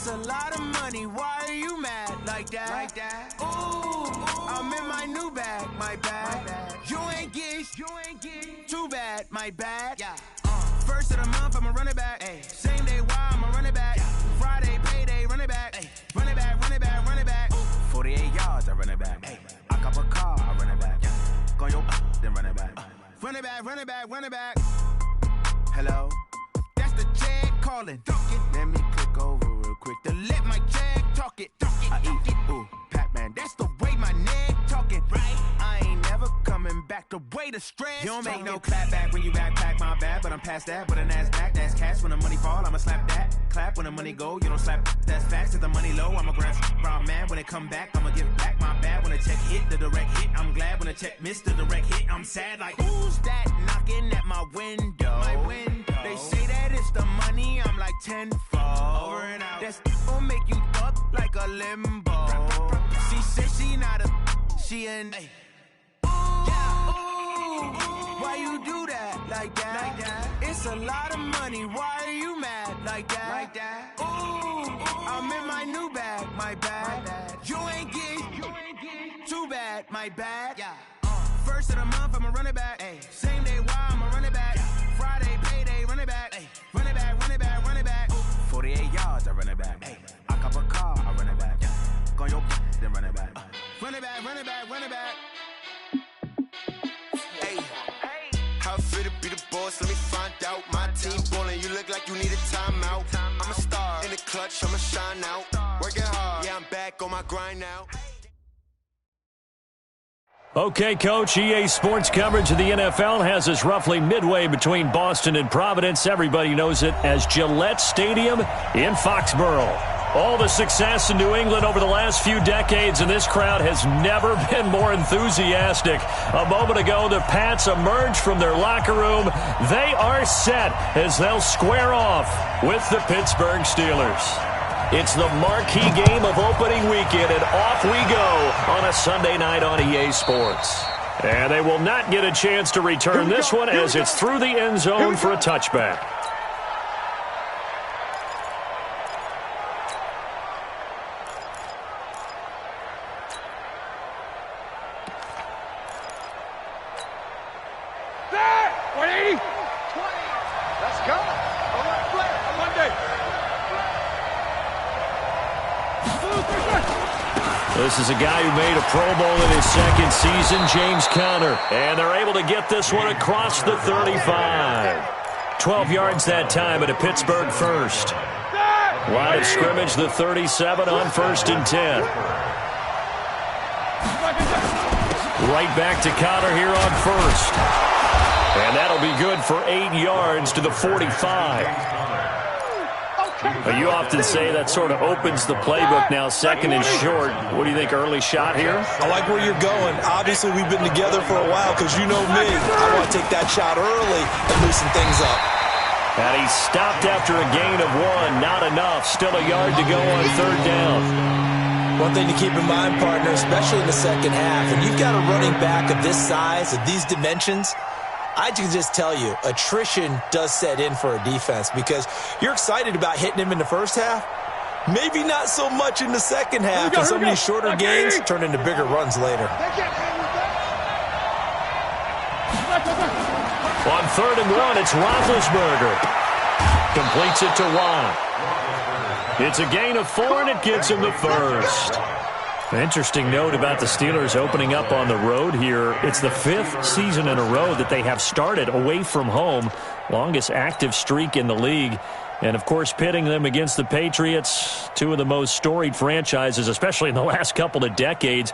a lot of money. Why are you mad like that? Ooh, I'm in my new bag, my bad. You ain't get too bad, my bad. Yeah. First of the month, I'ma run it back. Ay. Same day, why I'ma run it back. Yeah. Friday, payday, run it back. Ay. Run it back, run it back, run it back. 48 yards, I run it back. Ay. I cop a car, I run it back. Yeah. Go your then run it back. Run it back, run it back, run it back. Hello? That's the check calling. Let me click over real quick to let my check talk it. I eat it, ooh, Pac-Man. That's the way my neck talking. Right? I ain't never coming back. The way the stress. You don't make no clap back when you backpack, my bad. But I'm past that with a NASDAQ. That's cash when the money fall. I'ma slap that. Clap when the money go. You don't slap. That's facts. If the money low, I'ma grab brown man. When it come back, I'ma give back my bad. When the check hit, the direct hit. I'm glad when the check missed the direct hit. I'm sad like, who's that knocking at my window? My window. They say that it's the money. I'm like tenfold. Over and out. That's gon' make you up like a limbo. She said she not a. She an. Ay. Why you do that like that? It's a lot of money. Why are you mad like that? Ooh, I'm in my new bag, my bad. You ain't get too bad, my bad. Yeah. First of the month, I'ma run it back. Ay. Same day, why I'ma run it back. Friday, payday, run it back. Ay. Run it back, run it back, run it back. 48 yards, I run it back. Ay. I cop a car, I run it back. Go your then run it back. Run it back, run it back, run it back. How fit to be the boss? Let me find out. My team ballin', you look like you need a timeout. I'm a star in the clutch, I'ma shine out. Working hard, yeah, I'm back on my grind now. Okay, Coach, EA Sports coverage of the NFL has us roughly midway between Boston and Providence. Everybody knows it as Gillette Stadium in Foxborough. All the success in New England over the last few decades, and this crowd has never been more enthusiastic. A moment ago, the Pats emerged from their locker room. They are set as they'll square off with the Pittsburgh Steelers. It's the marquee game of opening weekend, and off we go on a Sunday night on EA Sports. And they will not get a chance to return this one as it's through the end zone for a touchback. This is a guy who made a Pro Bowl in his second season, James Conner. And they're able to get this one across the 35. 12 yards that time at a Pittsburgh first. Line of scrimmage, the 37 on 1st and 10. Right back to Conner here on 1st. And that'll be good for 8 yards to the 45. But you often say that sort of opens the playbook now, 2nd and short. What do you think, early shot here? I like where you're going. Obviously, we've been together for a while because you know me. I want to take that shot early and loosen things up. And he stopped after a gain of 1. Not enough. Still a yard to go on 3rd down. One thing to keep in mind, partner, especially in the second half, and you've got a running back of this size, of these dimensions, I can just tell you, attrition does set in for a defense because you're excited about hitting him in the first half. Maybe not so much in the second half, and some of these shorter gains turn into bigger runs later. On 3rd and 1, it's Roethlisberger. Completes it to Watt. It's a gain of 4, and it gets him the first. An interesting note about the Steelers opening up on the road here. It's the 5th season in a row that they have started away from home. Longest active streak in the league. And, of course, pitting them against the Patriots, two of the most storied franchises, especially in the last couple of decades.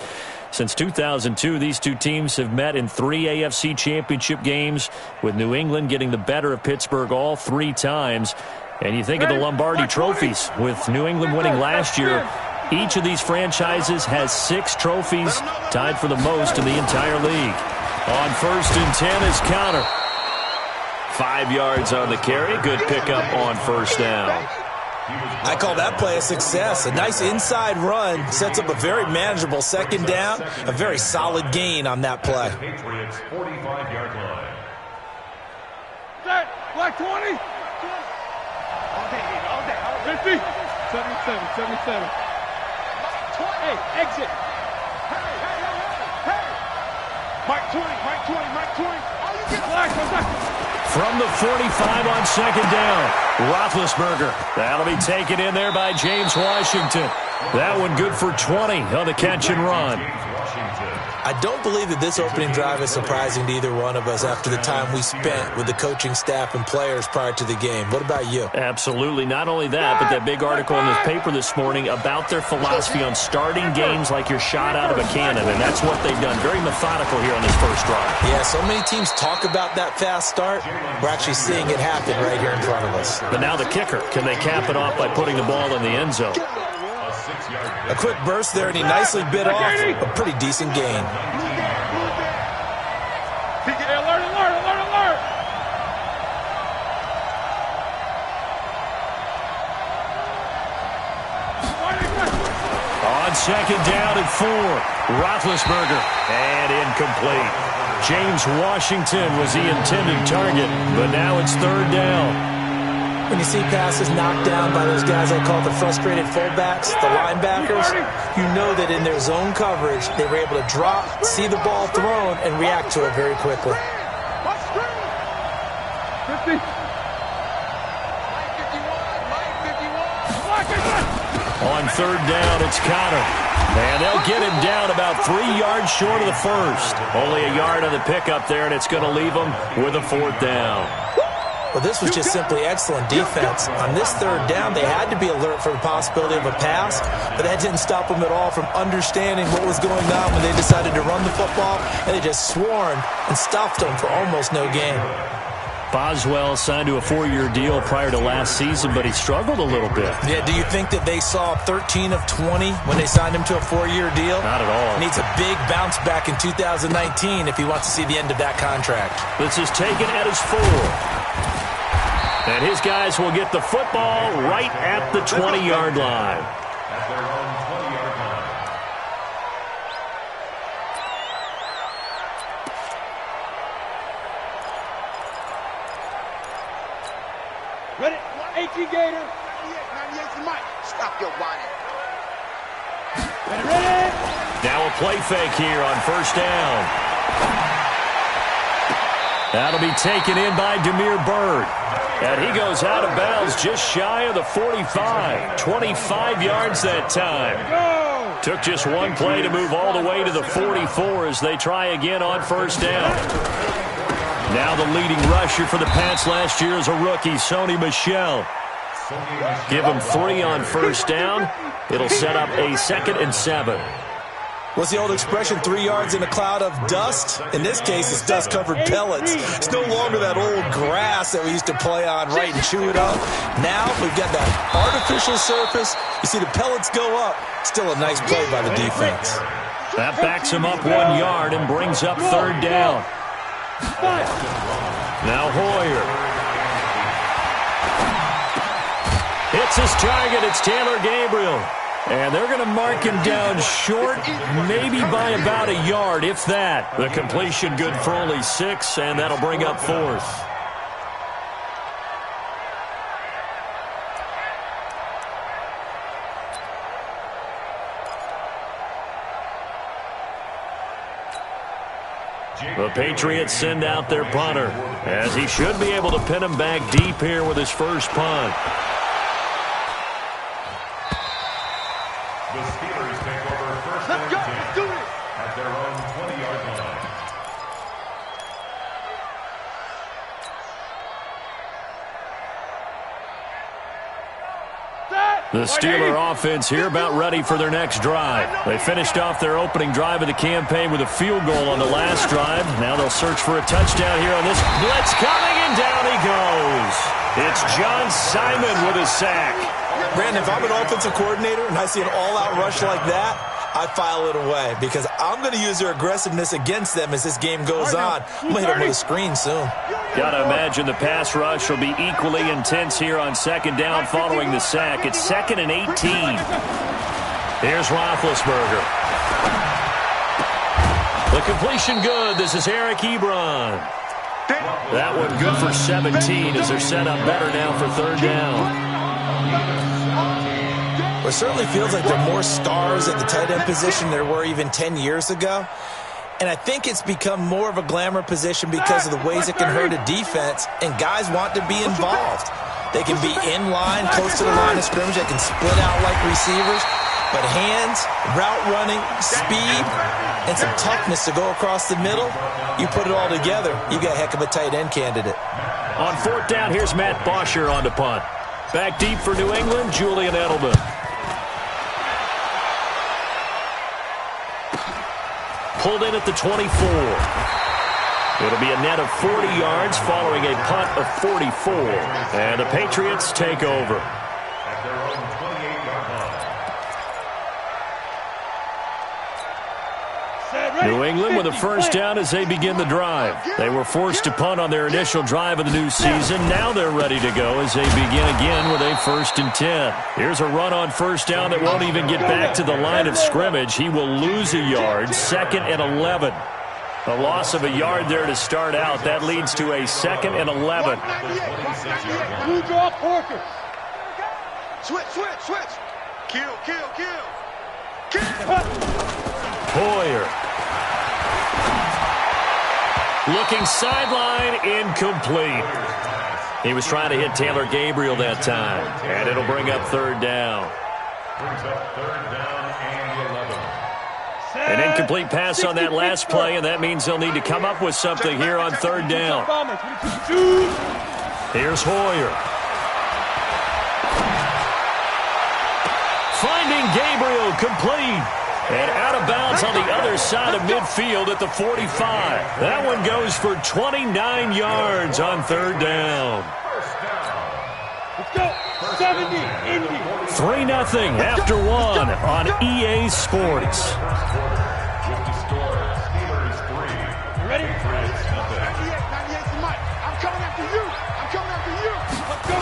Since 2002, these two teams have met in 3 AFC championship games, with New England getting the better of Pittsburgh all 3 times. And you think of the Lombardi trophies, with New England winning last year. Each of these franchises has 6 trophies, tied for the most in the entire league. On 1st and 10 is Conner. 5 yards on the carry. Good pickup on 1st down. I call that play a success. A nice inside run sets up a very manageable 2nd down. A very solid gain on that play. Patriots 45-yard line. Set. Black 20. All day. 50. 77. Hey, exit. Hey. Mike 20. From the 45 on second down, Roethlisberger. That'll be taken in there by James Washington. That one good for 20 on the catch and run. I don't believe that this opening drive is surprising to either one of us after the time we spent with the coaching staff and players prior to the game. What about you? Absolutely. Not only that, but that big article in this paper this morning about their philosophy on starting games like you're shot out of a cannon, and that's what they've done. Very methodical here on this first drive. Yeah, so many teams talk about that fast start. We're actually seeing it happen right here in front of us. But now the kicker. Can they cap it off by putting the ball in the end zone? A quick burst there, and he nicely bit off a pretty decent gain. Alert! On second down and 4, Roethlisberger, and incomplete. James Washington was the intended target, but now it's third down. When you see passes knocked down by those guys I call the frustrated fullbacks, the linebackers, you know that in their zone coverage, they were able to drop, see the ball thrown, and react to it very quickly. 50. On third down, it's Connor. And they'll get him down about 3 yards short of the first. Only a yard on the pickup there, and it's going to leave them with a fourth down. Well, this was just simply excellent defense. On this third down, they had to be alert for the possibility of a pass, but that didn't stop them at all from understanding what was going on when they decided to run the football, and they just swarmed and stopped them for almost no gain. Boswell signed to a 4-year deal prior to last season, but he struggled a little bit. Yeah, do you think that they saw 13 of 20 when they signed him to a 4-year deal? Not at all. He needs a big bounce back in 2019 if he wants to see the end of that contract. This is taken at his 4. And his guys will get the football right at the 20-yard line. At their own 20-yard line. Ready? 18 Gator. 98's Mike. Stop your whining. Ready? Now a play fake here on first down. That'll be taken in by Demir Bird. And he goes out of bounds just shy of the 45. 25 yards that time. Took just one play to move all the way to the 44 as they try again on first down. Now the leading rusher for the Pats last year is a rookie, Sony Michel. Give him 3 on first down. It'll set up a 2nd and 7. What's the old expression, 3 yards in a cloud of dust? In this case, it's dust-covered pellets. It's no longer that old grass that we used to play on, right, and chew it up. Now we've got that artificial surface. You see the pellets go up. Still a nice play by the defense. That backs him up 1 yard and brings up third down. Now Hoyer. Hits his target. It's Taylor Gabriel. And they're going to mark him down short, maybe by about a yard, if that. The completion good for only 6, and that'll bring up 4th. The Patriots send out their punter, as he should be able to pin him back deep here with his first punt. The Steelers take over first and 10 at their own 20-yard line. The Steeler offense here about ready for their next drive. They finished off their opening drive of the campaign with a field goal on the last drive. Now they'll search for a touchdown here on this blitz coming, and down he goes. It's John Simon with a sack. Brandon, if I'm an offensive coordinator and I see an all-out rush like that, I file it away because I'm going to use their aggressiveness against them as this game goes on. I'm going to hit them with a screen soon. Got to imagine the pass rush will be equally intense here on second down following the sack. It's 2nd and 18. Here's Roethlisberger. The completion good. This is Eric Ebron. That one good for 17 as they're set up better now for third down. Well, it certainly feels like there are more stars at the tight end position than there were even 10 years ago. And I think it's become more of a glamour position because of the ways it can hurt a defense, and guys want to be involved. They can be in line, close to the line of scrimmage. They can split out like receivers. But hands, route running, speed, and some toughness to go across the middle, you put it all together, you got a heck of a tight end candidate. On fourth down, here's Matt Bosher on the punt. Back deep for New England, Julian Edelman. Pulled in at the 24. It'll be a net of 40 yards following a punt of 44. And the Patriots take over. At their own 28-yard line. New England with a first down as they begin the drive. They were forced to punt on their initial drive of the new season. Now they're ready to go as they begin again with a 1st and 10. Here's a run on first down that won't even get back to the line of scrimmage. He will lose a yard, 2nd and 11. A loss of a yard there to start out. That leads to a 2nd and 11. Blue draw Porker. Switch. Kill. Hoyer. Looking sideline, incomplete. He was trying to hit Taylor Gabriel that time, and it'll bring up 3rd down. Brings up 3rd down and 11. An incomplete pass on that last play, and that means they'll need to come up with something here on 3rd down. Here's Hoyer. Finding Gabriel, complete. And out of bounds on the other side of midfield at the 45. That one goes for 29 yards on 3rd down. Let's go. 70, Indy. 3-0 after 1 on EA Sports. With the score, Steelers 3. Ready? Patriots 0. 98's Mike. I'm coming after you. Let's go.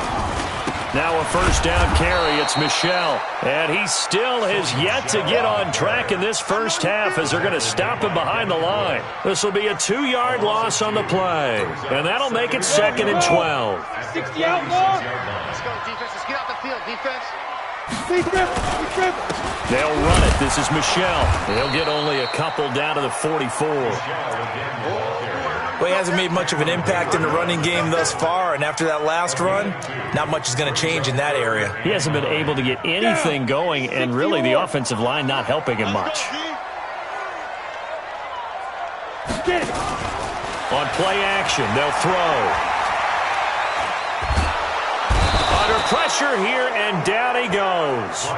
Now a first down carry. It's Michel. And he still has yet to get on track in this first half as they're going to stop him behind the line. This will be a 2-yard loss on the play. And that'll make it 2nd and 12. 60 out long. Let's go, defense. Let's get out the field, defense. They'll run it. This is Michel. He'll get only a couple down to the 44. Well, he hasn't made much of an impact in the running game thus far, and after that last run, not much is going to change in that area. He hasn't been able to get anything going, and really the offensive line not helping him much. On play action, they'll throw. Under pressure here, and down he goes.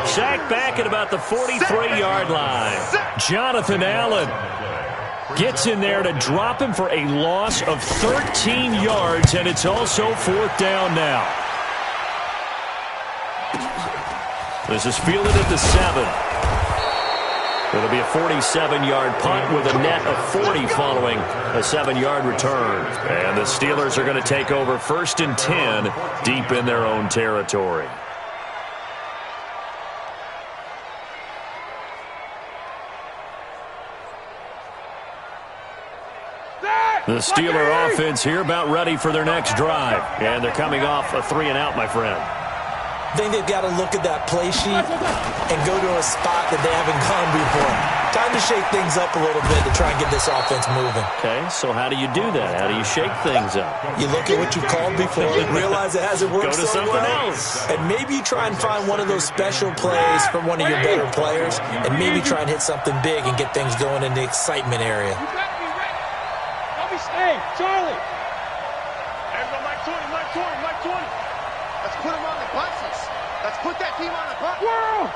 Sacked back at about the 43-yard line. Jonathan Allen gets in there to drop him for a loss of 13 yards, and it's also 4th down now. This is fielded at the 7. It'll be a 47-yard punt with a net of 40 following a 7-yard return. And the Steelers are going to take over 1st and 10 deep in their own territory. The Steeler offense here about ready for their next drive. And they're coming off a 3-and-out, my friend. I think they've got to look at that play sheet and go to a spot that they haven't gone before. Time to shake things up a little bit to try and get this offense moving. Okay, so how do you do that? How do you shake things up? You look at what you've called before, realize it hasn't worked Go to so something well, else. and maybe try and find one of those special plays from one of your better players, and maybe try and hit something big and get things going in the excitement area. Hey, Charlie. There's go Mike 20. Let's put him on the buses. Let's put that team on the bus. World.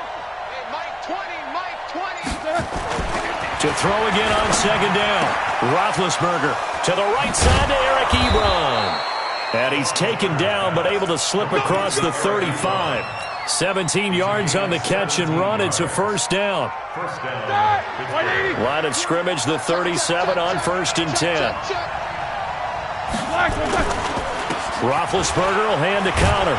Hey, Mike 20. To throw again on 2nd down. Roethlisberger to the right side to Eric Ebron. And he's taken down but able to slip across the 35. 17 yards on the catch and run. It's a 1st down. Line of scrimmage, the 37 on 1st and 10. Roethlisberger will hand a counter.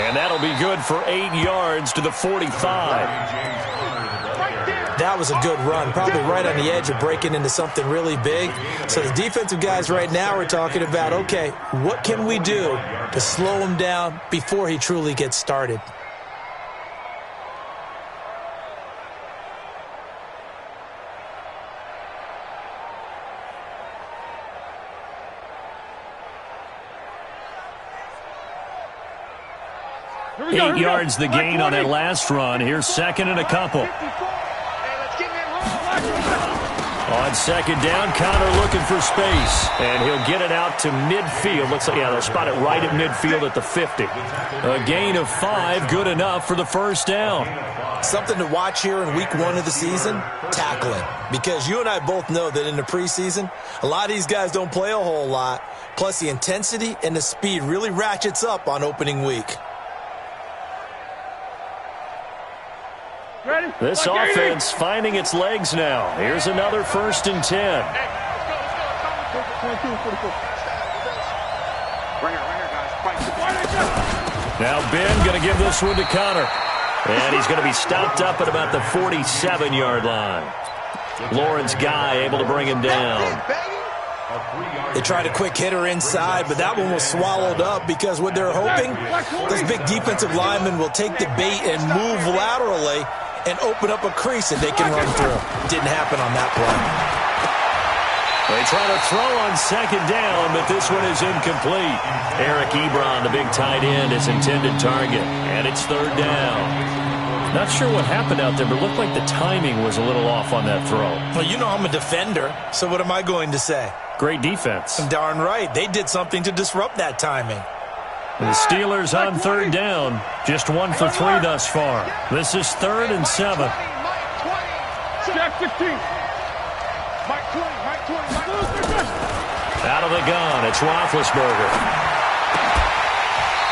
And that'll be good for 8 yards to the 45. That was a good run, probably right on the edge of breaking into something really big. So the defensive guys right now are talking about, okay, what can we do to slow him down before he truly gets started? 8 yards the gain on that last run. Here's second and a couple. On second down, Connor looking for space, and he'll get it out to midfield. Looks like, yeah, they'll spot it right at midfield at the 50. A gain of 5, good enough for the first down. Something to watch here in week 1 of the season, tackling. Because you and I both know that in the preseason, a lot of these guys don't play a whole lot. Plus, the intensity and the speed really ratchets up on opening week. Ready? This offense finding its legs now. Here's another 1st and 10. Now Ben going to give this one to Connor. And he's going to be stopped up at about the 47-yard line. Lawrence Guy able to bring him down. They tried a quick hitter inside, but that one was swallowed up because what they're hoping, those big defensive linemen will take the bait and move laterally and open up a crease that they can run through. Didn't happen on that play. They try to throw on second down, but this one is incomplete. Eric Ebron, the big tight end, is intended target, and it's 3rd down. Not sure what happened out there, but it looked like the timing was a little off on that throw. Well, you know I'm a defender, so what am I going to say? Great defense. Darn right. They did something to disrupt that timing. The Steelers on 3rd down, just 1 for 3 thus far. This is 3rd and 7. Jack 15. Mike 20. Out of the gun, it's Roethlisberger.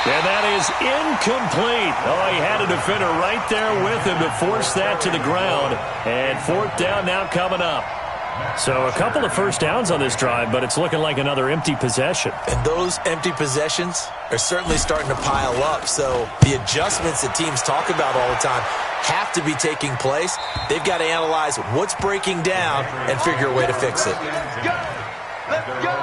And that is incomplete. Oh, he had a defender right there with him to force that to the ground. And 4th down now coming up. So a couple of first downs on this drive, but it's looking like another empty possession. And those empty possessions are certainly starting to pile up. So the adjustments that teams talk about all the time have to be taking place. They've got to analyze what's breaking down and figure a way to fix it. Let's go.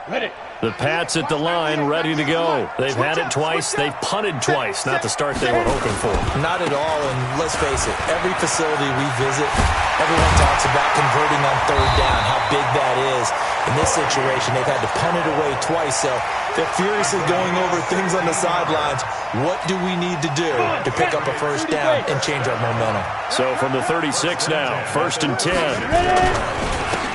Ready. The Pats at the line, ready to go. They've had it twice. They've punted twice. Not the start they were hoping for. Not at all, and let's face it, every facility we visit, everyone talks about converting on 3rd down, how big that is. In this situation, they've had to punt it away twice, so they're furiously going over things on the sidelines. What do we need to do to pick up a first down and change our momentum? So from the 36 now, 1st and 10.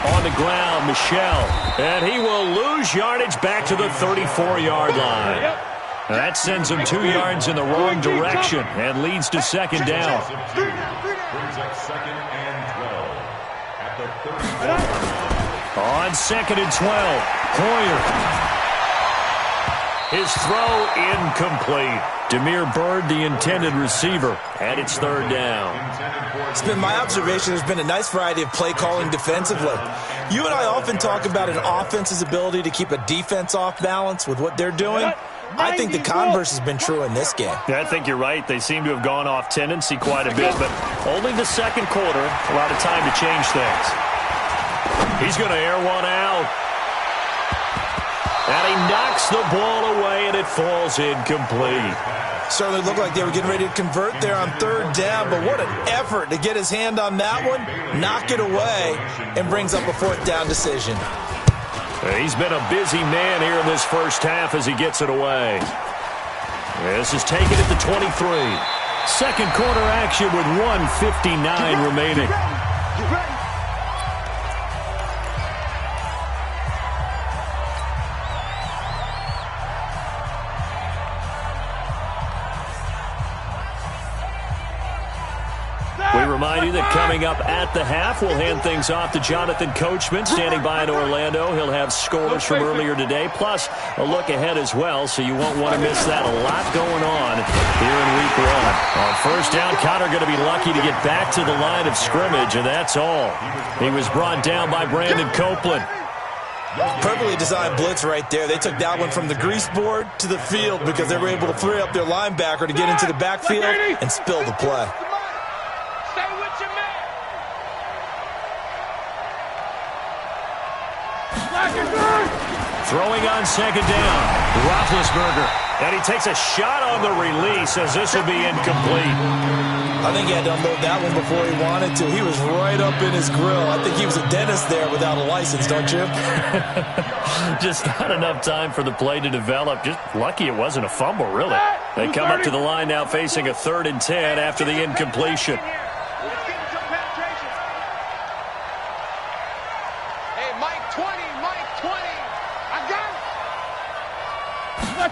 On the ground, Michel. And he will lose yardage back to the 34-yard line. That sends him 2 yards in the wrong direction and leads to 2nd down. Brings up 2nd and 12 at the 30. On 2nd and 12, Hoyer. His throw incomplete. Demir Bird, the intended receiver, and it's 3rd down. It's been my observation there's been a nice variety of play calling defensively. You and I often talk about an offense's ability to keep a defense off balance with what they're doing. I think the converse has been true in this game. Yeah, I think you're right. They seem to have gone off tendency quite a bit, but only the 2nd quarter, a lot of time to change things. He's going to air one out. And he knocks the ball away, and it falls incomplete. Certainly looked like they were getting ready to convert there on 3rd down, but what an effort to get his hand on that one, knock it away, and brings up a 4th down decision. He's been a busy man here in this first half as he gets it away. This is taken at the 23. 2nd quarter action with 1:59 remaining. We remind you that coming up at the half, we'll hand things off to Jonathan Coachman, standing by in Orlando. He'll have scores from earlier today, plus a look ahead as well, so you won't want to miss that. A lot going on here in week 1. On 1st down, Connor going to be lucky to get back to the line of scrimmage, and that's all. He was brought down by Brandon Copeland. Perfectly designed blitz right there. They took that one from the grease board to the field because they were able to free up their linebacker to get into the backfield and spill the play. Throwing on 2nd down, Roethlisberger. And he takes a shot on the release as this will be incomplete. I think he had to unload that one before he wanted to. He was right up in his grill. I think he was a dentist there without a license, don't you? Just not enough time for the play to develop. Just lucky it wasn't a fumble, really. They come up to the line now facing a 3rd and 10 after the incompletion. Hey, Mike 20, Mike 20. I got it.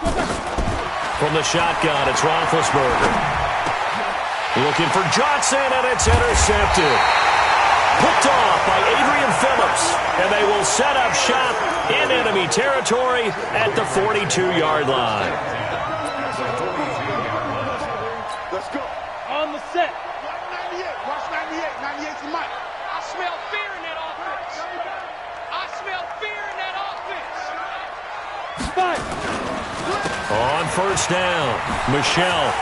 From the shotgun, it's Roethlisberger. Looking for Johnson, and it's intercepted. Picked off by Adrian Phillips, and they will set up shop in enemy territory at the 42-yard line. Let's go. On the set. Watch 98. Watch 98. 98's the mic. I smell fear in that offense. I smell fear in that offense. On first down, Michelle.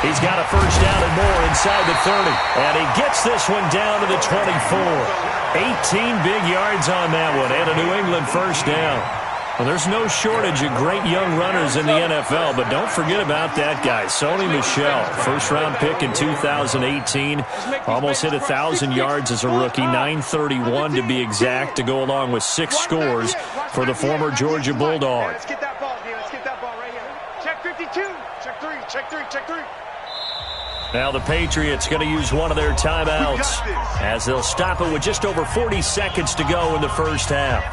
He's got a first down and more inside the 30. And he gets this one down to the 24. 18 big yards on that one and a New England first down. Well, there's no shortage of great young runners in the NFL, but don't forget about that guy, Sony Michel. First-round pick in 2018. Almost hit 1,000 yards as a rookie, 931 to be exact, to go along with 6 scores for the former Georgia Bulldog. Let's get that ball, dude. Let's get that ball right here. Check 52. Check 3. Check 3. Check 3. Now the Patriots going to use one of their timeouts as they'll stop it with just over 40 seconds to go in the first half.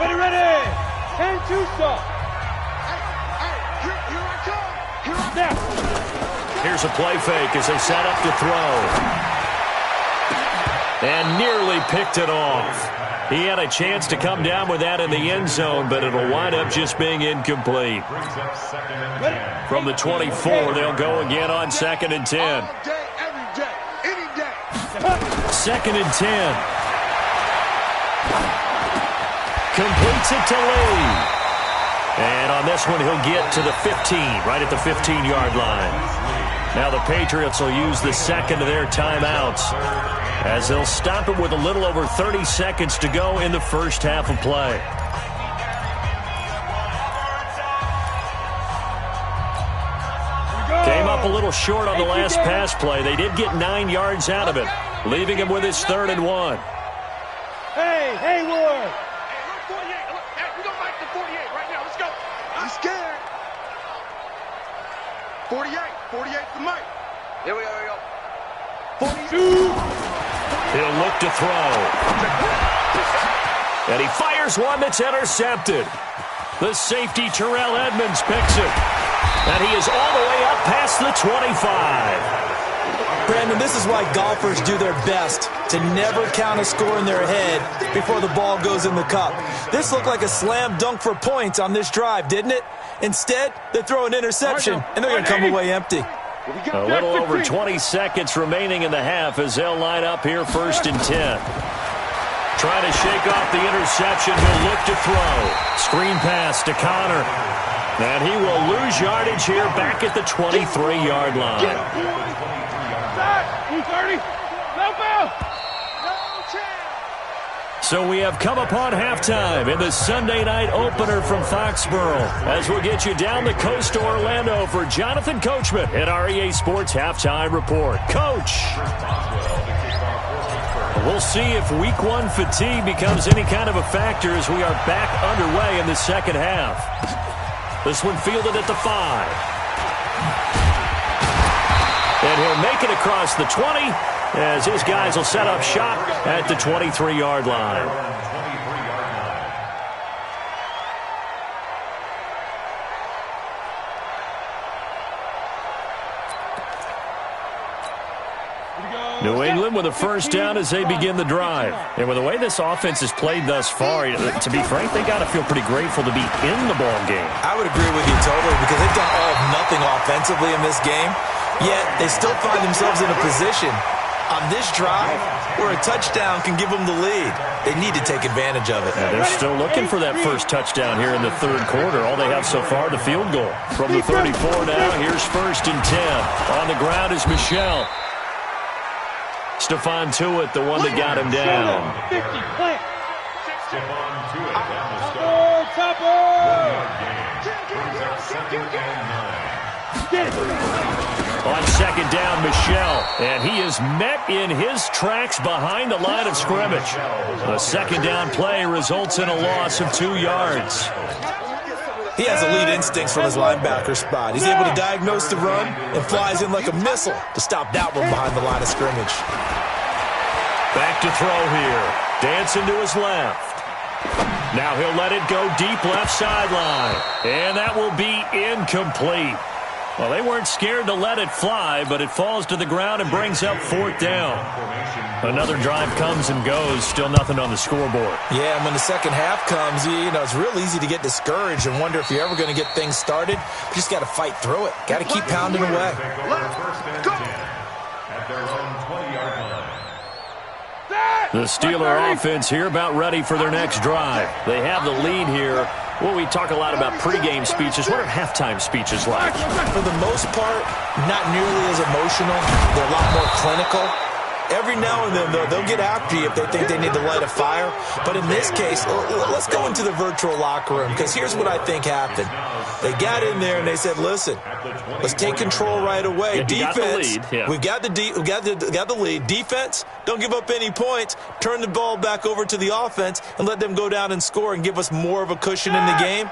Ready. 10-2 stop. Here I come. Here's a play fake as they set up to throw. And nearly picked it off. He had a chance to come down with that in the end zone, but it'll wind up just being incomplete. From the 24, they'll go again on 2nd and 10. All day, every day, any day. 2nd and 10. Completes it to Lee. And on this one, he'll get to the 15, right at the 15-yard line. Now the Patriots will use the second of their timeouts as they'll stop it with a little over 30 seconds to go in the first half of play. Came up a little short on the last pass play. They did get 9 yards out of it, leaving him with his 3rd and 1. Hey, Hayward. Hey, look, 48. Look, hey, we don't like the 48 right now. Let's go. He's scared. 48. 48's the mic. Here we go. 42. He'll look to throw. And he fires one that's intercepted. The safety, Terrell Edmonds, picks it. And he is all the way up past the 25. Brandon, this is why golfers do their best to never count a score in their head before the ball goes in the cup. This looked like a slam dunk for points on this drive, didn't it? Instead, they throw an interception, and they're going to come away empty. A little over 20 seconds remaining in the half as they'll line up here 1st and 10. Trying to shake off the interception. He'll look to throw. Screen pass to Connor. And he will lose yardage here back at the 23-yard line. 230. No foul. So we have come upon halftime in the Sunday night opener from Foxborough as we'll get you down the coast to Orlando for Jonathan Coachman at our EA Sports Halftime Report. Coach! We'll see if Week 1 fatigue becomes any kind of a factor as we are back underway in the second half. This one fielded at the 5. And he'll make it across the 20 as his guys will set up shop at the 23-yard line. New England with a first down as they begin the drive. And with the way this offense has played thus far, to be frank, they got to feel pretty grateful to be in the ball game. I would agree with you totally because they've done all of nothing offensively in this game, yet they still find themselves in a position on this drive where a touchdown can give them the lead. They need to take advantage of it. Yeah, they're still looking for that first touchdown here in the third quarter. All they have so far, the field goal. From the 34 now, here's 1st and 10. On the ground is Michel. Stephon Tuitt, the one that got him down. 50, plant. Stephon Tuitt down the start. Topper. 1-yard gain. Brings up 2nd and 9. Get it. On second down, Michel, and he is met in his tracks behind the line of scrimmage. The second down play results in a loss of 2 yards. He has elite instincts from his linebacker spot. He's able to diagnose the run and flies in like a missile to stop that one behind the line of scrimmage. Back to throw here. Dancing to his left. Now he'll let it go deep left sideline. And that will be incomplete. Well, they weren't scared to let it fly, but it falls to the ground and brings up 4th down. Another drive comes and goes, still nothing on the scoreboard. Yeah, and when the second half comes, you know, it's real easy to get discouraged and wonder if you're ever going to get things started. You just got to fight through it. Got to keep pounding away. At their own 20-yard line. The Steeler offense here about ready for their next drive. They have the lead here. Well, we talk a lot about pregame speeches. What are halftime speeches like? For the most part, not nearly as emotional. They're a lot more clinical. Every now and then, though, they'll get after you if they think they need to light a fire. But in this case, let's go into the virtual locker room, because here's what I think happened. They got in there and they said, listen, let's take control right away. Defense, we've got the lead. Defense, don't give up any points. Turn the ball back over to the offense and let them go down and score and give us more of a cushion in the game.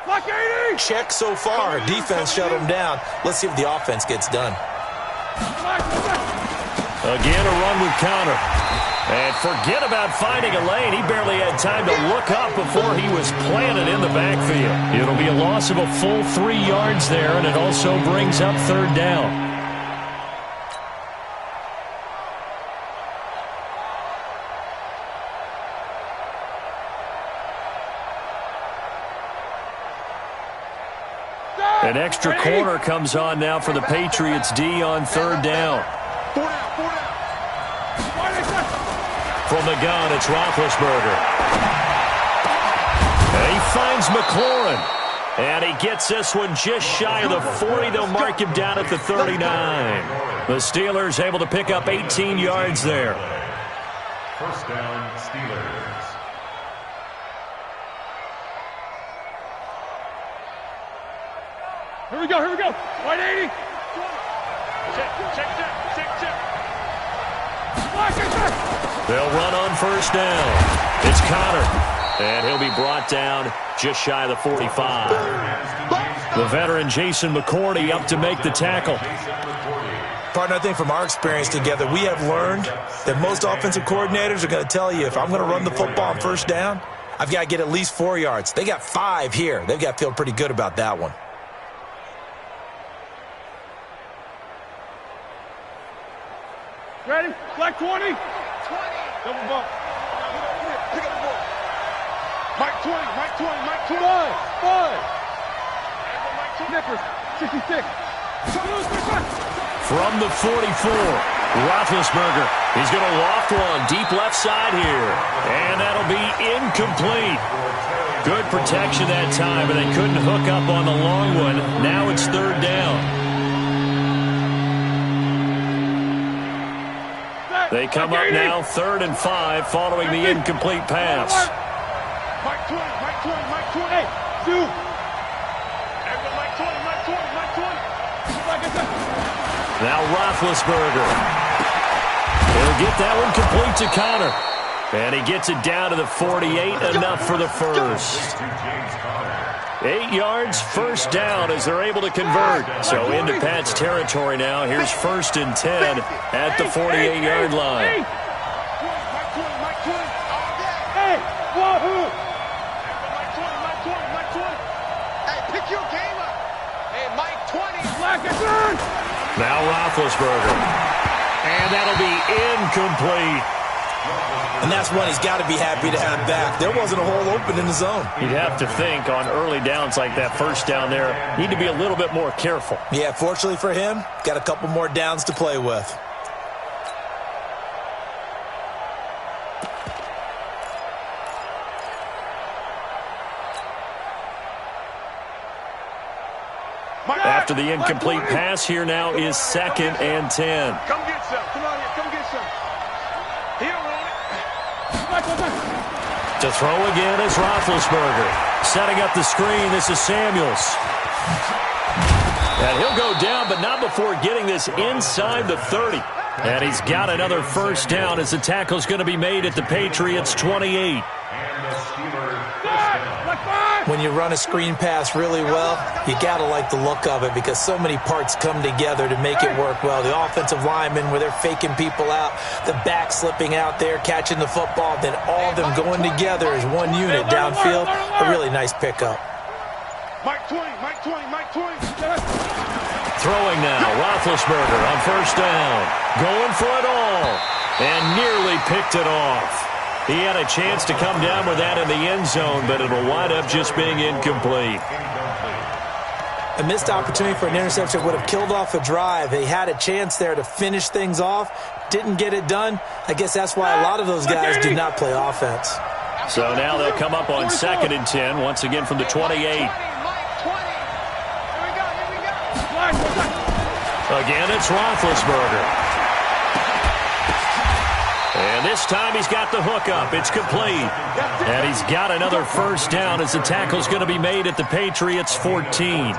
Check so far. Defense shut them down. Let's see if the offense gets done. Again, a run with counter. And forget about finding a lane. He barely had time to look up before he was planted in the backfield. It'll be a loss of a full 3 yards there, and it also brings up 3rd down. An extra corner comes on now for the Patriots D on 3rd down. From the gun, it's Roethlisberger. And he finds McLaurin. And he gets this one just shy of the 40. They'll mark him down at the 39. The Steelers able to pick up 18 yards there. 1st down, Steelers. Here we go, here we go. 180. Check. They'll run on 1st down. It's Connor. And he'll be brought down just shy of the 45. The veteran Jason McCourty up to make the tackle. Partner, I think from our experience together, we have learned that most offensive coordinators are going to tell you, if I'm going to run the football on 1st down, I've got to get at least 4 yards. They got 5 here. They've got to feel pretty good about that one. Ready? Black 20. Double bump. Pick up the ball. Mike 20. Five. Nippers. 66. From the 44, Roethlisberger. He's going to loft one deep left side here. And that'll be incomplete. Good protection that time, but they couldn't hook up on the long one. Now it's 3rd down. They come up now 3rd and 5 following the incomplete pass. Mike 20. Hey, Stu. Now Roethlisberger. He'll get that one complete to Connor. And he gets it down to the 48, enough for the first. 8 yards, 1st down as they're able to convert. So into Pat's territory now. Here's 1st and 10 at the 48-yard line. Hey, wahoo! Hey, pick your game up. Hey, Mike 20. Now Roethlisberger. And that'll be incomplete. And that's one he's got to be happy to have back. There wasn't a hole open in the zone. You'd have to think on early downs like that, 1st down there, need to be a little bit more careful. Yeah, fortunately for him, got a couple more downs to play with. After the incomplete pass, here now is 2nd and 10. Come get some. Come on here. Come get some. To throw again is Roethlisberger. Setting up the screen, this is Samuels. And he'll go down, but not before getting this inside the 30. And he's got another first down as the tackle's going to be made at the Patriots' 28. When you run a screen pass really well, you got to like the look of it because so many parts come together to make it work well. The offensive linemen, where they're faking people out, the back slipping out there, catching the football, then all of them going together as one unit downfield. A really nice pickup. Mike 20. Throwing now, Roethlisberger on first down. Going for it all. And nearly picked it off. He had a chance to come down with that in the end zone, but it'll wind up just being incomplete. A missed opportunity for an interception would have killed off a drive. They had a chance there to finish things off. Didn't get it done. I guess that's why a lot of those guys do not play offense. So now they'll come up on 2nd and 10, once again from the 28. Again, it's Roethlisberger. And this time he's got the hookup. It's complete. And he's got another first down as the tackle's going to be made at the Patriots' 14.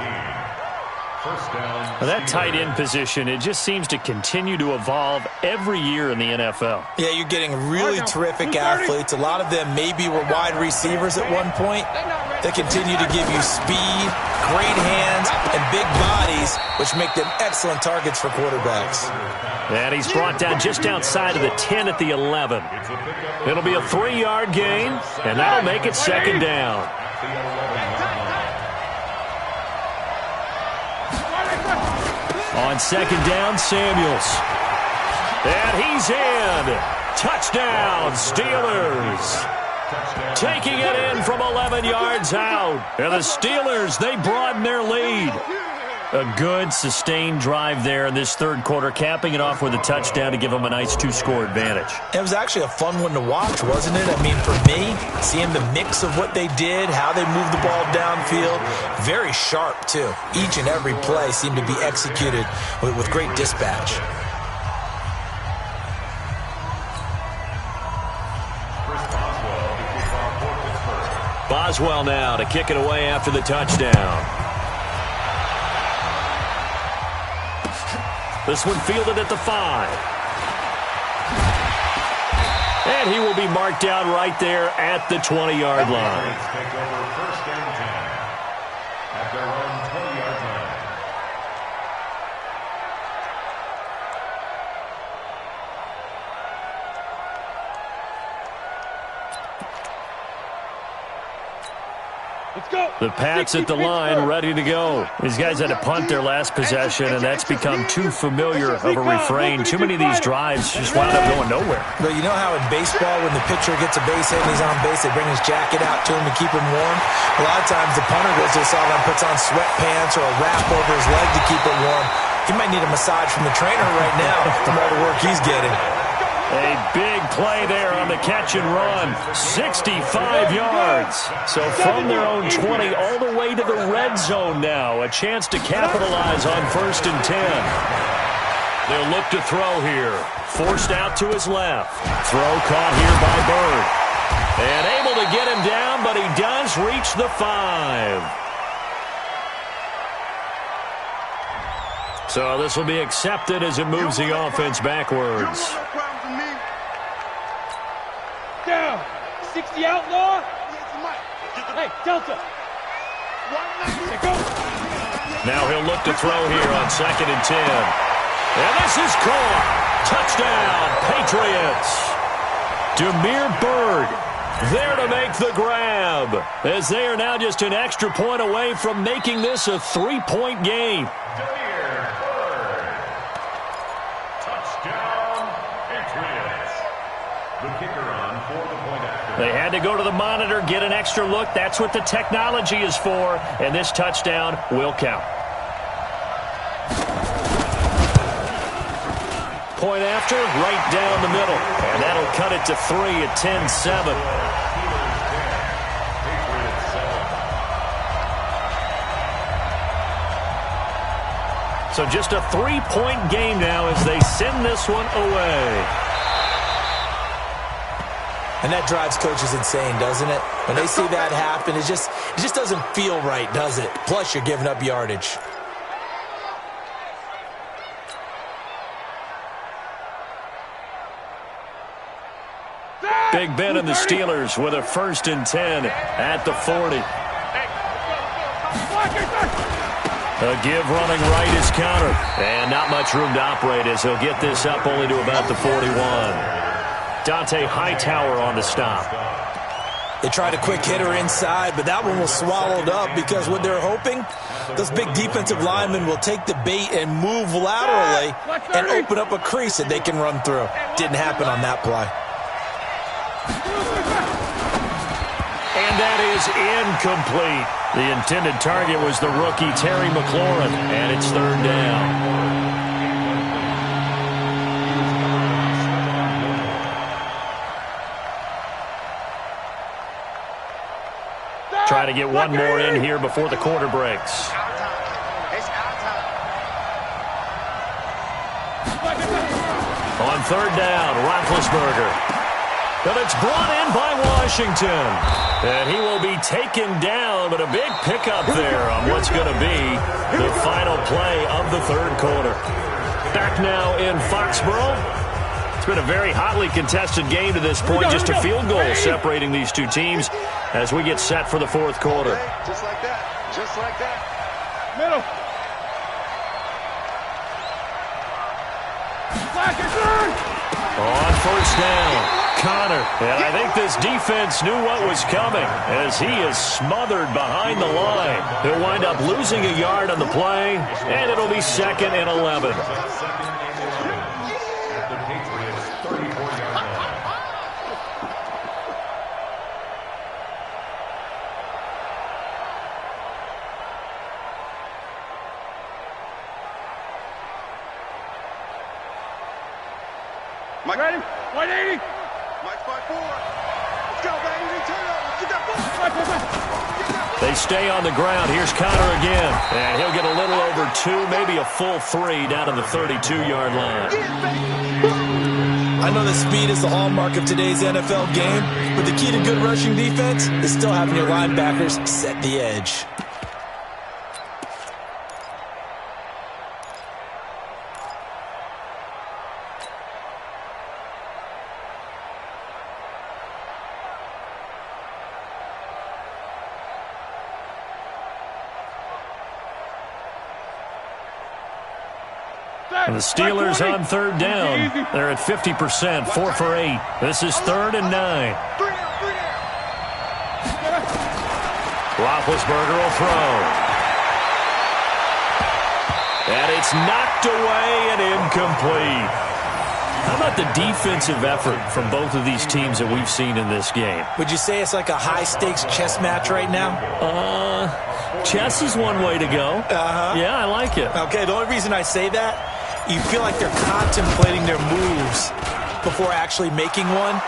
Well, that tight end position, it just seems to continue to evolve every year in the NFL. Yeah, you're getting really terrific athletes. A lot of them maybe were wide receivers at one point. They continue to give you speed, great hands, and big bodies, which make them excellent targets for quarterbacks. And he's brought down just outside of the 10 at the 11. It'll be a 3-yard gain, and that'll make it 2nd down. On 2nd down, Samuels. And he's in. Touchdown, Steelers. Taking it in from 11 yards out. And the Steelers, they broaden their lead. A good, sustained drive there in this third quarter, capping it off with a touchdown to give them a nice 2-score advantage. It was actually a fun one to watch, wasn't it? I mean, for me, seeing the mix of what they did, how they moved the ball downfield, very sharp, too. Each and every play seemed to be executed with great dispatch. Boswell now to kick it away after the touchdown. This one fielded at the 5. And he will be marked down right there at the 20-yard line. Take over 1st and 10 at their own 20-yard line. Let's go. The Pats at the line, ready to go. These guys had to punt their last possession, and that's become too familiar of a refrain. Too many of these drives just wound up going nowhere. But you know how in baseball, when the pitcher gets a base hit and he's on base, they bring his jacket out to him to keep him warm? A lot of times the punter goes to the sideline, puts on sweatpants or a wrap over his leg to keep it warm. He might need a massage from the trainer right now from all the work he's getting. A big play there on the catch and run. 65 yards. So from their own 20 all the way to the red zone now. A chance to capitalize on 1st and 10. They'll look to throw here. Forced out to his left. Throw caught here by Bird. And able to get him down, but he does reach the 5. So this will be accepted as it moves the offense backwards. Down. 60 outlaw. Hey, Delta. Now he'll look to throw here on 2nd and 10. And this is caught. Touchdown, Patriots. Damiere Byrd there to make the grab, as they are now just an extra point away from making this a 3-point game. Damiere Byrd. Touchdown, Patriots. The kicker on for the point after. They had to go to the monitor, get an extra look. That's what the technology is for, and this touchdown will count. Point after, right down the middle, and that'll cut it to 3 at 10-7. So just a 3-point game now as they send this one away. And that drives coaches insane, doesn't it? When they see that happen, it just doesn't feel right, does it? Plus, you're giving up yardage. Big Ben and the Steelers with a 1st and 10 at the 40. A give running right is counter. And not much room to operate as he'll get this up only to about the 41. Dante Hightower on the stop. They tried a quick hitter inside, but that one was swallowed up because what they're hoping, those big defensive linemen will take the bait and move laterally and open up a crease that they can run through. Didn't happen on that play. And that is incomplete. The intended target was the rookie Terry McLaurin, and it's 3rd down. Try to get one more in here before the quarter breaks. On 3rd down, Roethlisberger. But it's brought in by Washington. And he will be taken down, but a big pickup there on what's going to be the final play of the 3rd quarter. Back now in Foxborough. It's been a very hotly contested game to this point. Just a field goal separating these two teams as we get set for the 4th quarter. Just like that. Just like that. Middle. On 1st down, Connor. And I think this defense knew what was coming as he is smothered behind the line. He'll wind up losing a yard on the play, and it'll be 2nd and 11. Mike, ready? 180. Mike's by 4. Let's go, baby. Turn up. Get that ball. They stay on the ground. Here's Connor again. And he'll get a little over 2, maybe a full 3 down to the 32-yard line. I know that speed is the hallmark of today's NFL game, but the key to good rushing defense is still having your linebackers set the edge. And the Steelers on 3rd down. They're at 50%, 4 for 8. This is 3rd and 9. Roethlisberger will throw. And it's knocked away and incomplete. How about the defensive effort from both of these teams that we've seen in this game? Would you say it's like a high-stakes chess match right now? Chess is one way to go. Yeah, I like it. Okay, the only reason I say that, you feel like they're contemplating their moves before actually making one,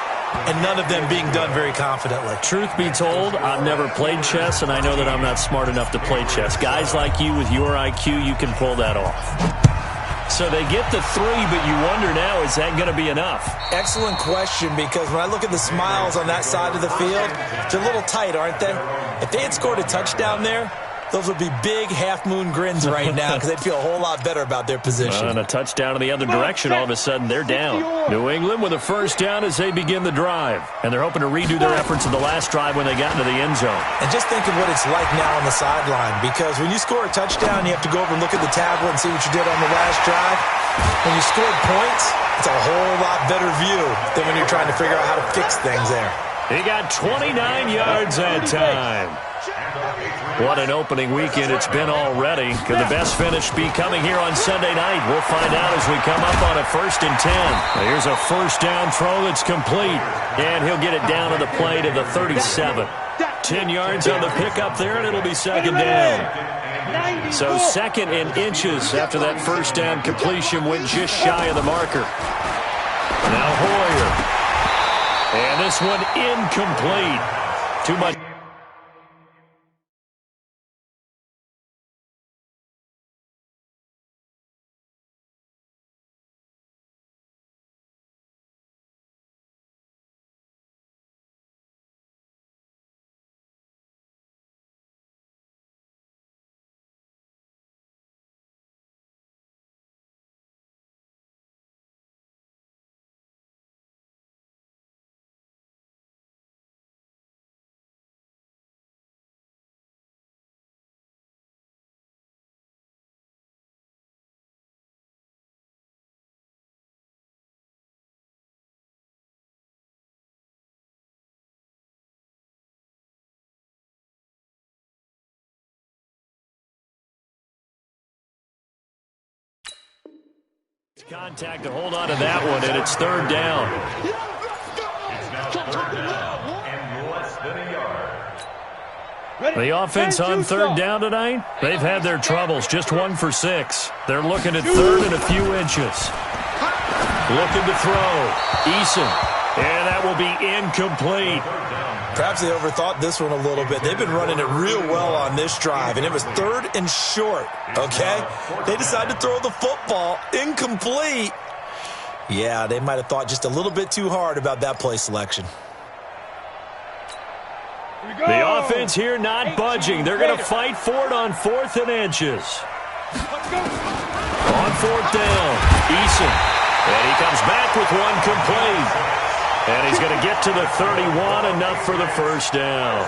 and none of them being done very confidently. Truth be told, I've never played chess, and I know that I'm not smart enough to play chess. Guys like you with your IQ, you can pull that off. So they get the 3, but you wonder now, is that going to be enough? Excellent question, because when I look at the smiles on that side of the field, they're a little tight, aren't they? If they had scored a touchdown there, those would be big half-moon grins right now because they'd feel a whole lot better about their position. And a touchdown in the other direction, all of a sudden they're down. New England with a 1st down as they begin the drive. And they're hoping to redo their efforts in the last drive when they got into the end zone. And just think of what it's like now on the sideline, because when you score a touchdown, you have to go over and look at the tablet and see what you did on the last drive. When you scored points, it's a whole lot better view than when you're trying to figure out how to fix things there. He got 29 yards that time. What an opening weekend it's been already. Could the best finish be coming here on Sunday night? We'll find out as we come up on a 1st and 10. Now here's a 1st down throw that's complete. And he'll get it down to the play to the 37. 10 yards on the pickup there, and it'll be 2nd down. So 2nd and inches after that 1st down completion went just shy of the marker. Now Hoyer. And this one incomplete. Too much. Contact to hold on to that one, and it's third down. It's now third down and less than a yard. The offense on third down tonight, they've had their troubles, just 1 for 6. They're looking at third and a few inches. Looking to throw. Eason. And that will be incomplete. Perhaps they overthought this one a little bit. They've been running it real well on this drive, and it was third and short, okay? They decided to throw the football incomplete. Yeah, they might have thought just a little bit too hard about that play selection. The offense here not budging. They're going to fight for it on 4th and inches. On 4th down, Eason. And he comes back with one complete. And he's going to get to the 31, enough for the first down.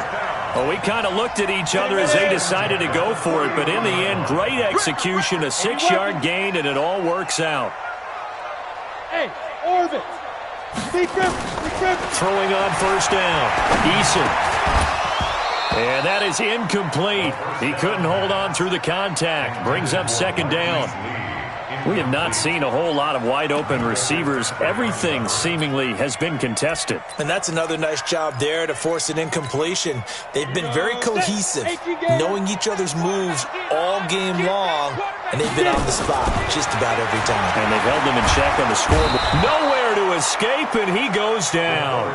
Well, we kind of looked at each other as they decided to go for it, but in the end, great execution, a 6-yard gain, and it all works out. Hey, orbit. Throwing on first down, Eason. And that is incomplete. He couldn't hold on through the contact. Brings up second down. We have not seen a whole lot of wide-open receivers. Everything seemingly has been contested. And that's another nice job there to force an incompletion. They've been very cohesive, knowing each other's moves all game long, and they've been on the spot just about every time. And they've held them in check on the scoreboard. Nowhere to escape, and he goes down.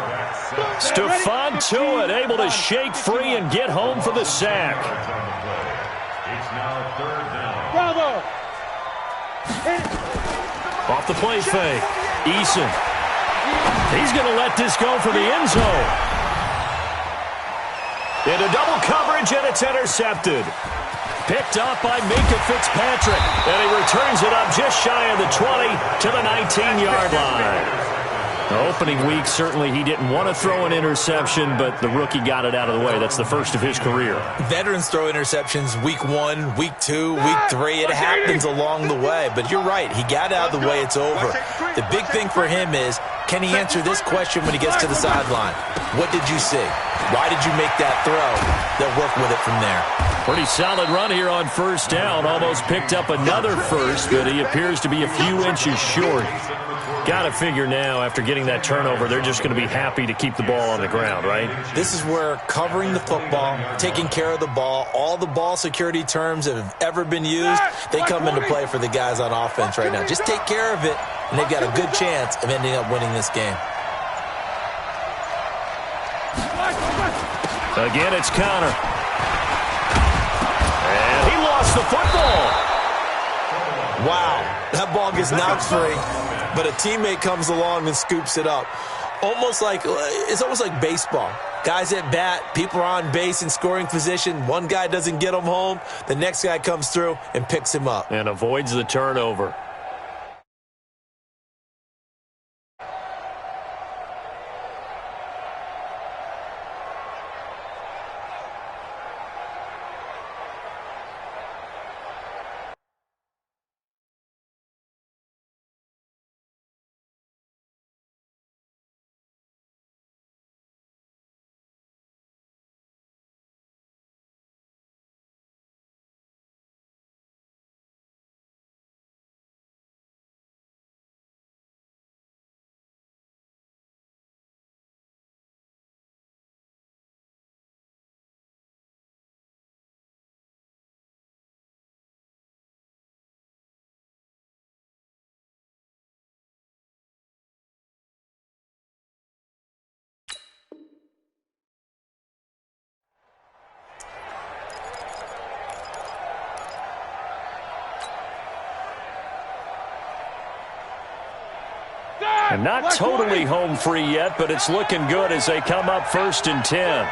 Stephon Tuitt able to shake free and get home for the sack. It's now third down. Bravo. Off the play fake, Eason. He's going to let this go for the end zone. Into double coverage, and it's intercepted. Picked off by Minkah Fitzpatrick, and he returns it up just shy of the 20 to the 19-yard line. The opening week, certainly he didn't want to throw an interception, but the rookie got it out of the way. That's the first of his career. Veterans throw interceptions week 1, week 2, week 3. It happens along the way, but you're right. He got out of the way. It's over. The big thing for him is, can he answer this question when he gets to the sideline? What did you see? Why did you make that throw? They'll work with it from there. Pretty solid run here on first down. Almost picked up another first, but he appears to be a few inches short. Got to figure now, after getting that turnover, they're just going to be happy to keep the ball on the ground, right? This is where covering the football, taking care of the ball, all the ball security terms that have ever been used, they come into play for the guys on offense right now. Just take care of it, and they've got a good chance of ending up winning this game. Again, it's Connor. And he lost the football. Wow, that ball gets knocked free, but a teammate comes along and scoops it up. It's almost like baseball. Guys at bat, people are on base in scoring position. One guy doesn't get him home. The next guy comes through and picks him up. And avoids the turnover. And not totally home free yet, but it's looking good as they come up 1st and 10.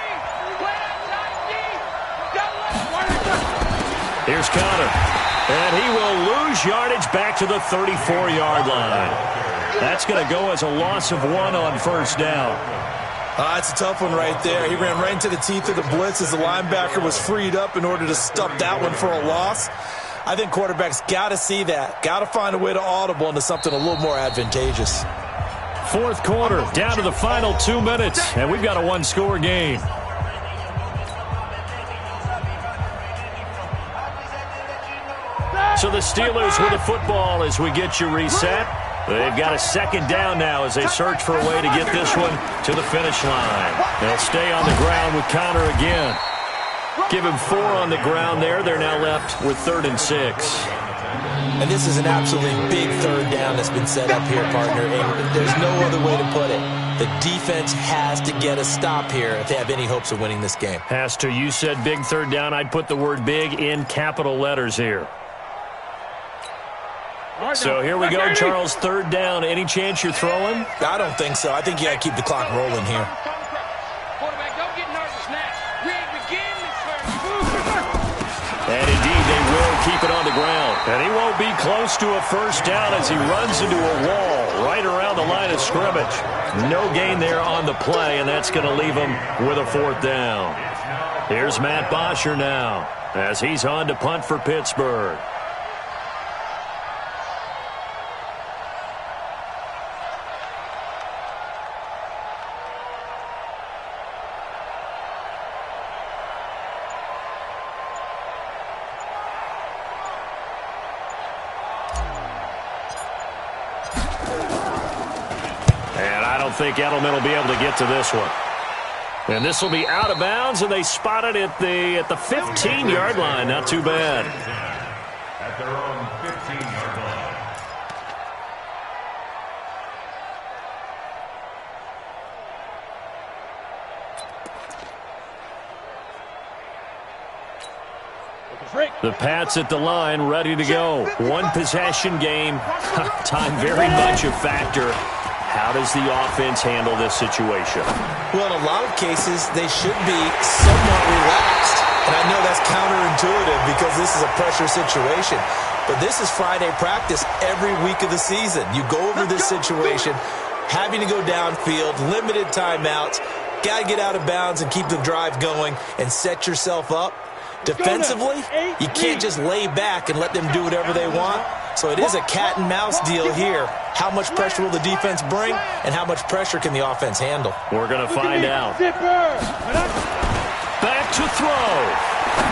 Here's Connor. And he will lose yardage back to the 34-yard line. That's going to go as a loss of 1 on first down. It's a tough one right there. He ran right into the teeth of the blitz as the linebacker was freed up in order to stop that one for a loss. I think quarterbacks got to see that. Got to find a way to audible into something a little more advantageous. Fourth quarter, down to the final 2 minutes, and we've got a one-score game. So the Steelers with the football as we get you reset. They've got a second down now as they search for a way to get this one to the finish line. They'll stay on the ground with Connor again. Give him 4 on the ground there. They're now left with 3rd and 6. And this is an absolutely big third down that's been set up here, partner. And there's no other way to put it. The defense has to get a stop here if they have any hopes of winning this game. Has to. You said big third down. I'd put the word big in capital letters here. So here we go, Charles, 3rd down. Any chance you're throwing? I don't think so. I think you got to keep the clock rolling here. Quarterback, don't get nervous now. We ain't begin this first. And indeed, they will keep it on the ground. And he won't be close to a first down as he runs into a wall right around the line of scrimmage. No gain there on the play, and that's going to leave him with a 4th down. Here's Matt Bosher now as he's on to punt for Pittsburgh. I think Edelman will be able to get to this one. And this will be out of bounds, and they spot it at the 15-yard line. Not too bad. At their own 15-yard line. The Pats at the line, ready to go. One possession game. Time very much a factor. How does the offense handle this situation? Well, in a lot of cases, they should be somewhat relaxed. And I know that's counterintuitive because this is a pressure situation. But this is Friday practice every week of the season. You go over this situation, having to go downfield, limited timeouts, got to get out of bounds and keep the drive going and set yourself up. Defensively, you can't just lay back and let them do whatever they want. So it is a cat and mouse deal here. How much pressure will the defense bring, and how much pressure can the offense handle? We're going to find out. Back to throw.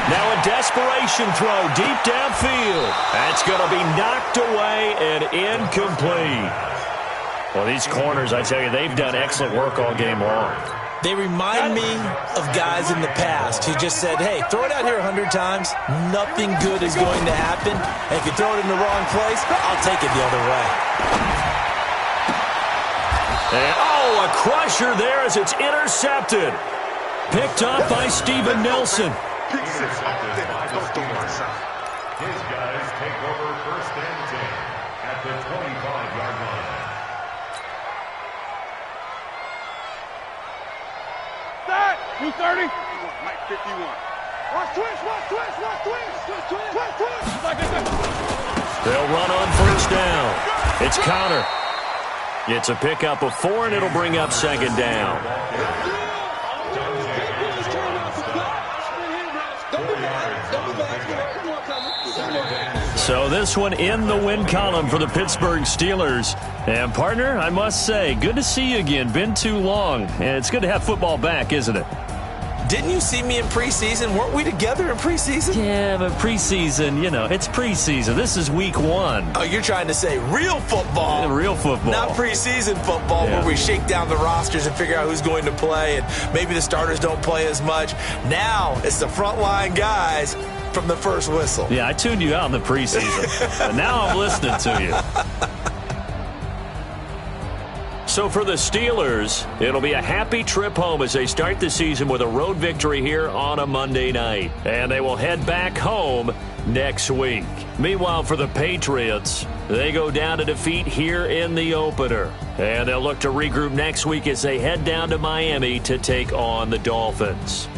Now a desperation throw deep downfield. That's going to be knocked away and incomplete. Well, these corners, I tell you, they've done excellent work all game long. They remind me of guys in the past who just said, hey, throw it out here 100 times. Nothing good is going to happen. And if you throw it in the wrong place, I'll take it the other way. And, a crusher there as it's intercepted. Picked up by Steven Nelson. His guys take over 1st and 10 at the 25-yard line. That! 230. Mike 51. Watch twist, watch twist, watch twist. Twist, twist. They'll run on 1st down. It's Connor. It's a pickup of 4, and it'll bring up 2nd down. So this one in the win column for the Pittsburgh Steelers. And, partner, I must say, good to see you again. Been too long. And it's good to have football back, isn't it? Didn't you see me in preseason? Weren't we together in preseason? Yeah, but preseason, it's preseason. This is week 1. Oh, you're trying to say real football. Yeah, real football. Not preseason football where we shake down the rosters and figure out who's going to play, and maybe the starters don't play as much. Now it's the frontline guys from the first whistle. Yeah, I tuned you out in the preseason. And now I'm listening to you. So for the Steelers, it'll be a happy trip home as they start the season with a road victory here on a Monday night. And they will head back home next week. Meanwhile, for the Patriots, they go down to defeat here in the opener. And they'll look to regroup next week as they head down to Miami to take on the Dolphins.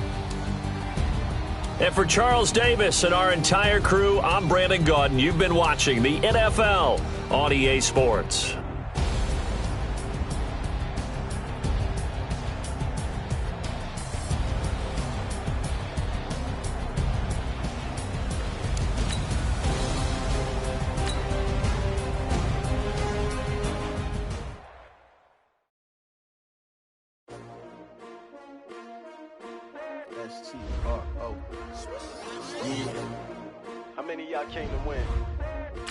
And for Charles Davis and our entire crew, I'm Brandon Gaudin. You've been watching the NFL on EA Sports. STRO. Yeah. How many of y'all came to win?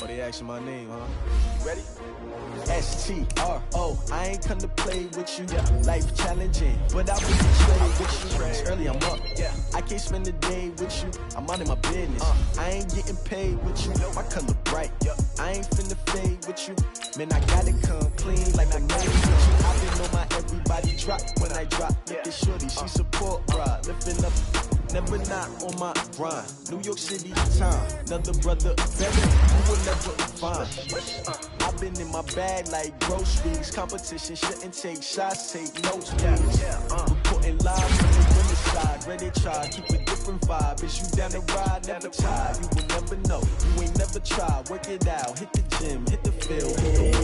Oh, they asking my name, huh? You ready? S-T-R-O. I ain't come to play with you. Life challenging, but I will trade with you. It's early, I'm up. I can't spend the day with you. I'm out of my business. I ain't getting paid with you. My color bright. I ain't finna fade with you. Man, I gotta come clean like I made with you. I been on my everybody drop when I drop. Look at shorty, she support ride. Lifting up. Never not on my grind. New York City time. Another brother better. You will never find. I've been in my bag like groceries. Competition shouldn't take shots, take notes, please. Reporting live on the winning side. Ready try, keep a different vibe. Is you down the ride? Never tired. You will never know. You ain't never tried. Work it out. Hit the gym, hit the field.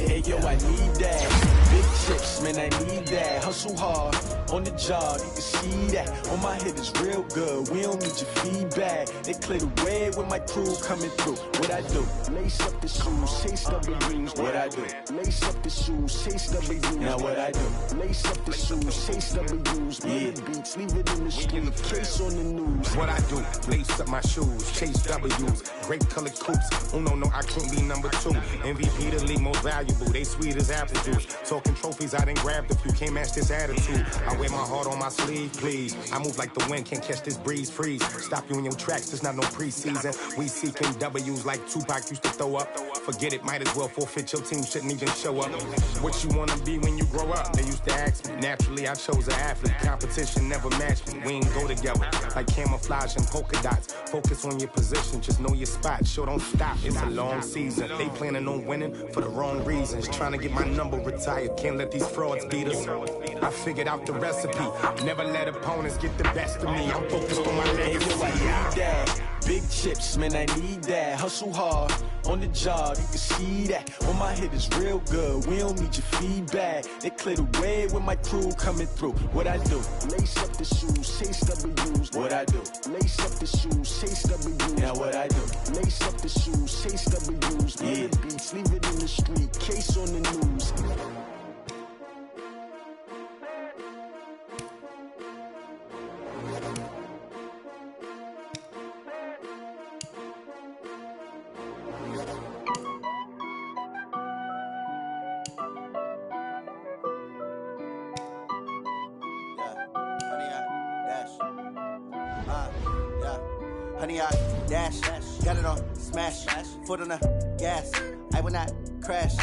Hey yo, I need that. Big chips, man, I need that. Hustle hard on the job. You can see that. On my head is real good. We don't need your feedback. They clear the way with my crew coming through. What I do? Lace up the shoes, chase W's. What I do? Lace up the shoes, chase W's. Now what I do? Lace up the shoes, chase W's. Yeah. Beats, leave it in the street. Case on the news. What I do? Lace up my shoes, chase W's. Great colored coops. Oh no, I can't be number 2. MVP the league most valuable. They sweet as apple juice. Talking trophies, I didn't grab the few. Can't match this attitude. I wear my heart on my sleeve, please. I move like the wind, can't catch this breeze. Freeze. Stop you in your tracks, there's not no preseason. We seeking W's like Tupac used to throw up. Forget it, might as well forfeit. Your team shouldn't even show up. What you wanna be when you grow up? They used to ask me. Naturally, I chose an athlete. Competition never matched me. We ain't go together like camouflage and polka dots. Focus on your position, just know your spot. Sure, don't stop. It's a long season. They planning on winning for the wrong reasons. Trying to get my number retired. Can't let these frauds beat us. I figured out the recipe. Never let opponents get the best of me. I'm focused on my legacy. I need that. Big chips, man, I need that. Hustle hard on the job, you can see that. On my head is real good. We don't need your feedback. They clear the way with my crew coming through. What I do? Lace up the shoes, chase W's. What I do? Lace up the shoes, chase W's. Now what I do? Lace up the shoes, chase W's. Yeah. Beats, leave it in the street. Case on the news. Honey, I dash, got it on smash, foot on the gas, I will not crash.